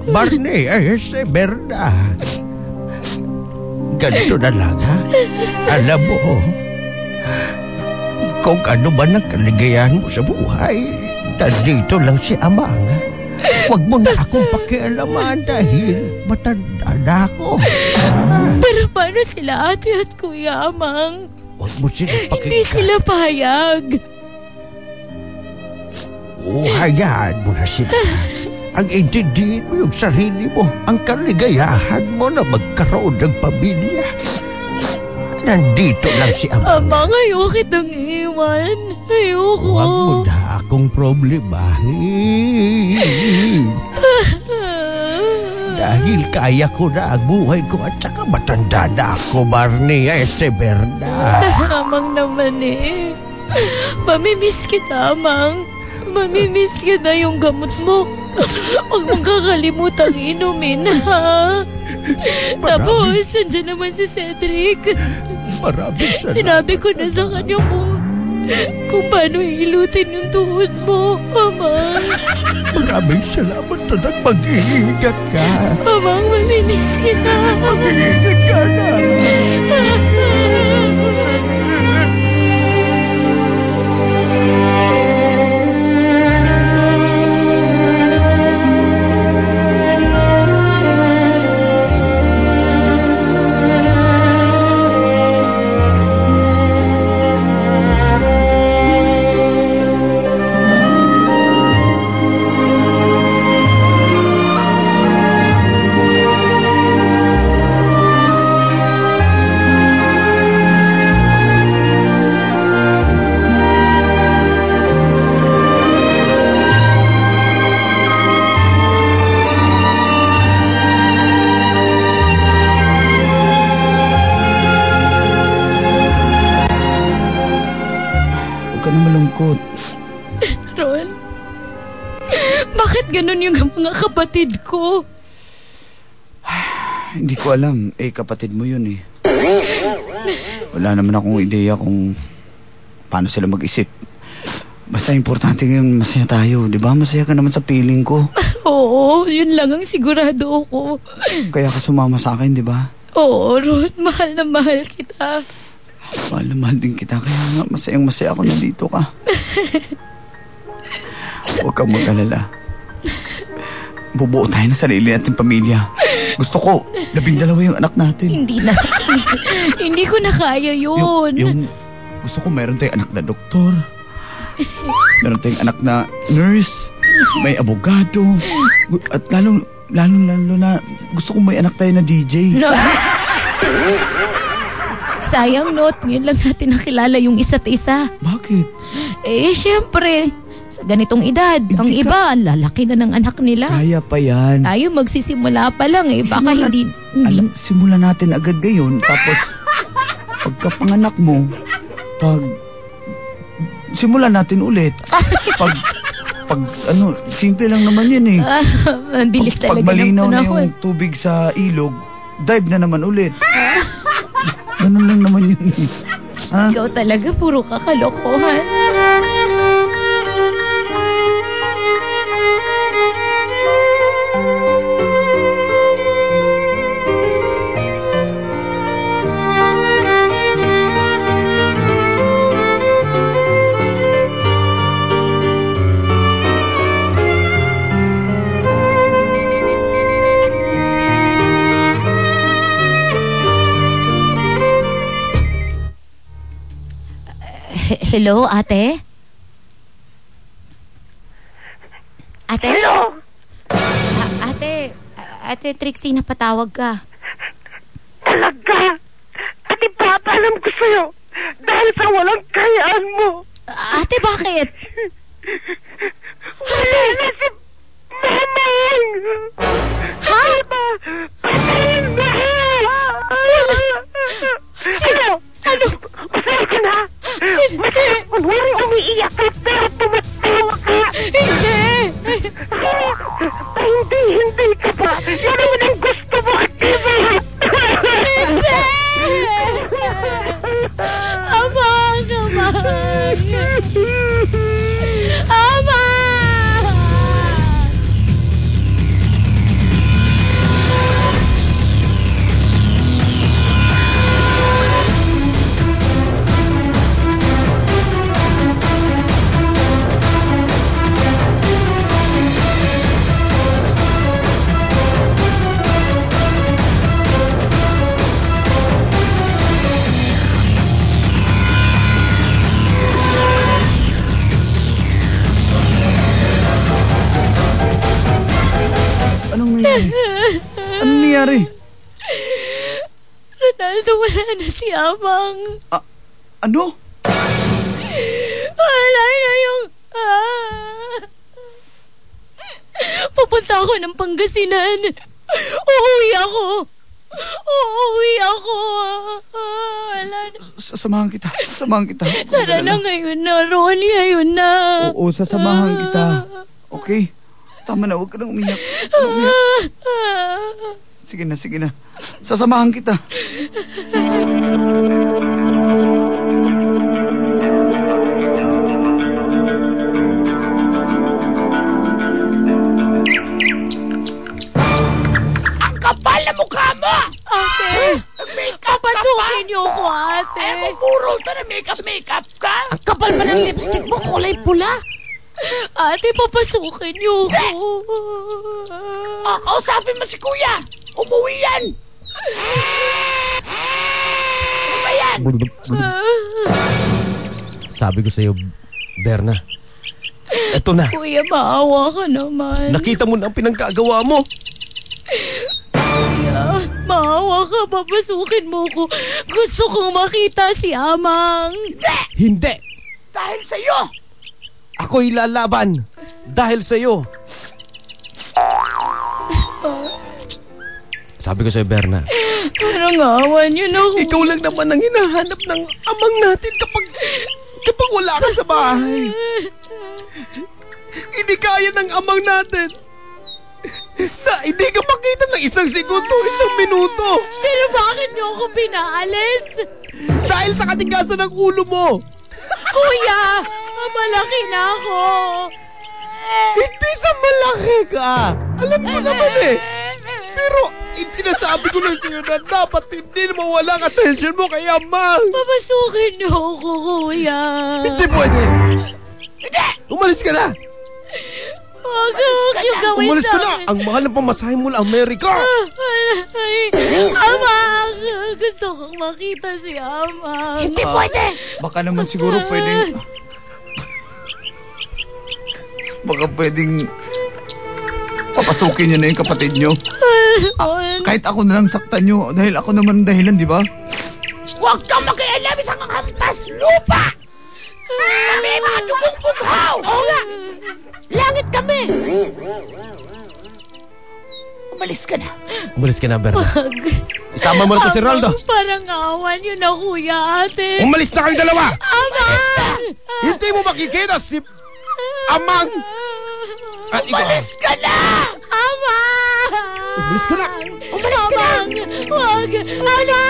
Barney, si Berna. Ganito na lang, ha? Alam mo, kung ano ba ang kaligayahan mo sa buhay, nandito lang si Amang. Huwag mo na akong pakialaman dahil matanda na ako. Pero paano sila ate at Kuya Amang? Huwag mo sila pakinggan. Hindi sila payag. Hayaan mo na sila. Ang intindihin mo yung sarili mo, ang kaligayahan mo na magkaroon ng pamilya. Nandito lang si Amang. Amang, ayoko kitang iwan. Ayoko. Huwag mo na akong problemahin. Dahil kaya ko na ang buhay ko at saka matanda na ako, Barney, si Berna. Amang naman eh. Mamimiss kita, Amang. Mamimiss kita yung gamot mo. Huwag mong kakalimutan inumin, ha? Tapos, andyan naman si Cedric. Maraming salamat. Sinabi ko na sa kanya kung paano hilutin yung tuhod mo, Amang. Maraming salamat na nagpag-iingat ka. Amang, mamimiss kita. Mag-iingat ka na. Ron, bakit ganun yung mga kapatid ko? Hindi ko alam. Kapatid mo yun eh. Wala naman akong ideya kung paano sila mag-isip. Basta importante ngayon, masaya tayo. Di ba? Masaya ka naman sa feeling ko. Oo, yun lang ang sigurado ako. Kaya ka sumama sa akin, di ba? Oo, Ron, mahal na mahal kita. Mahal na mahal din kita. Kaya nga, masayang masaya ako na dito ka. Huwag kang mag-alala. Bubuo tayo ng sarili natin pamilya. Gusto ko, 12 yung anak natin. Hindi na. Hindi ko na kaya yun. Gusto ko meron tayong anak na doktor. Meron tayong anak na nurse. May abogado. At lalo na gusto ko may anak tayo na DJ. No. Sayang, Not. Ngayon lang natin nakilala yung isa't isa. Bakit? Siyempre, sa ganitong edad, ang iba, ang lalaki na ng anak nila. Kaya pa yan. Tayo magsisimula pa lang Baka hindi... Simulan natin agad ngayon. Tapos, pagkapanganak mo, simulan natin ulit. Simple lang naman yan eh. Bilis talaga ng panahon. Pag malinaw na yung tubig sa ilog, dive na naman ulit. Ganun lang naman yun eh. Ha? Ikaw talaga, puro kakalokohan. Hello, ate? Ate? Hello? Ate Trixie, napatawag ka. Talaga? At ipapaalam ko sa'yo dahil sa walang kayaan mo. Ate, bakit? Wala na si Mamang! Ha? Patayin na! Ano? Masaya ka na? Masaya ka? Kunwari umiiyak ka pero tumatawa ka! Hindi ka pa! Yan naman ang gusto mo at diba? Hindi! Amang! Anong nangyari? Ronaldo, wala na si Amang. Ano? Wala na yung... Pupunta ako ng Pangasinan. Uuwi ako. Wala na. Sasamahan kita. Tara na ngayon na, Ron. Ngayon na. Oo, sasamahan kita. Okay? Tama na, huwag ka nang umiyak. Sige na. Sasamahan kita. Ang kapal na mukha mo! Ate! Nag-makeup ka pa? Papasukin niyo ko, ate. Ay, mumurol ka na makeup ka? Ang kapal pa ng lipstick mo, kulay pula. Ate, papasukin niyo ko. Kausapin mo si Kuya. Umuwi yan. Ano ba yan? Sabi ko sa'yo, Berna. Eto na. Kuya, maawa ka naman. Nakita mo na ang pinagkagawa mo. Kuya, maawa ka. Papasukin mo ko. Gusto kong makita si Amang. Hindi. Dahil sa'yo. Ako'y lalaban dahil sa'yo. Sabi ko sa'yo, Berna. Parang awan yun ako. Ikaw lang naman ang hinahanap ng amang natin kapag wala ka sa bahay. Hindi kaya ng amang natin na hindi ka makita ng isang segundo, isang minuto. Pero bakit niyo ako pinaalis? Dahil sa katigasan ng ulo mo. Kuya! Malaki na ako. Hindi sa malaki ka. Alam ko naman eh. Pero sinasabi ko lang sa'yo na dapat hindi na mawala ang attention mo kay Amang. Papasukin niyo ako, kuya. Hindi pwede. Hindi! Umalis ka na. Huwag yung gawin Umalis ka sa na. akin. Ang mahal ng pamasahe mo lang, America. Amang! Gusto kong makita si Amang. Hindi pwede! Baka naman siguro pwedeng... Baka pwedeng... papasukin niyo na yung kapatid niyo. Kahit ako na lang saktan niyo dahil ako naman dahilan, di ba? Huwag kang makialam sa hampas lupa! Kami ay mga dugong bughaw! Oo nga! Langit kami! Umalis ka na. Umalis ka na, Berna. Isama mo na to si Roldo. Parang awan yun na, kuya, ate. Umalis na kayong dalawa! Amang! Hindi mo makikita si Amang! At Umalis ka na! Amang! Umalis ka na! Umalis ka na! Amang! Huwag! Amang!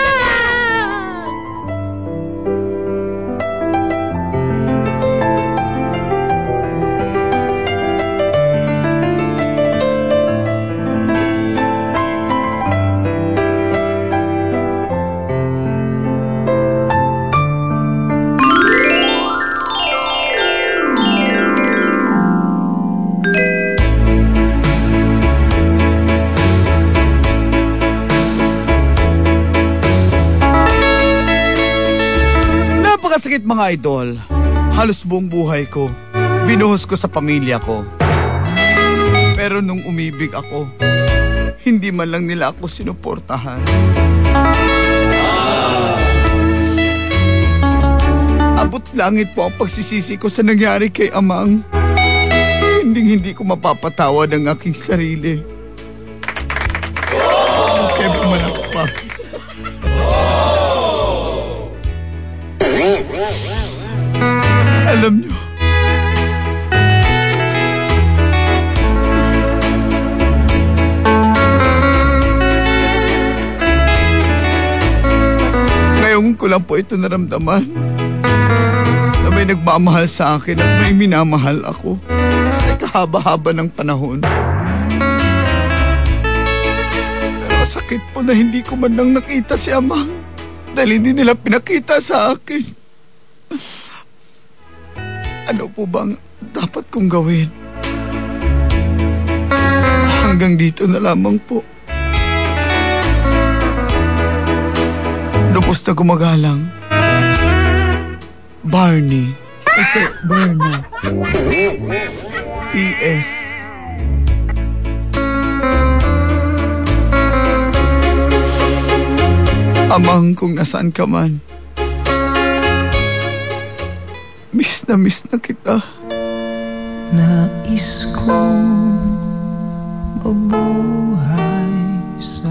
Napakasakit mga idol. Halos buong buhay ko, binuhos ko sa pamilya ko. Pero nung umibig ako, hindi man lang nila ako sinuportahan. Abot langit po ang pagsisisi ko sa nangyari kay Amang. Hindi ko mapapatawad ang aking sarili. Kaya bumanak pa. Alam nyo, ngayon ko lang po ito naramdaman na may nagmamahal sa akin at may minamahal ako sa kahaba-haba ng panahon. Pero sakit po na hindi ko man lang nakita si Amang dahil hindi nila pinakita sa akin. Ano po bang dapat kong gawin? Hanggang dito na lamang po. Lubos na gumagalang. Barney. Ito, Berna. P.S. Amang, kung nasaan ka man, miss na kita. Nais kong mabuhay sa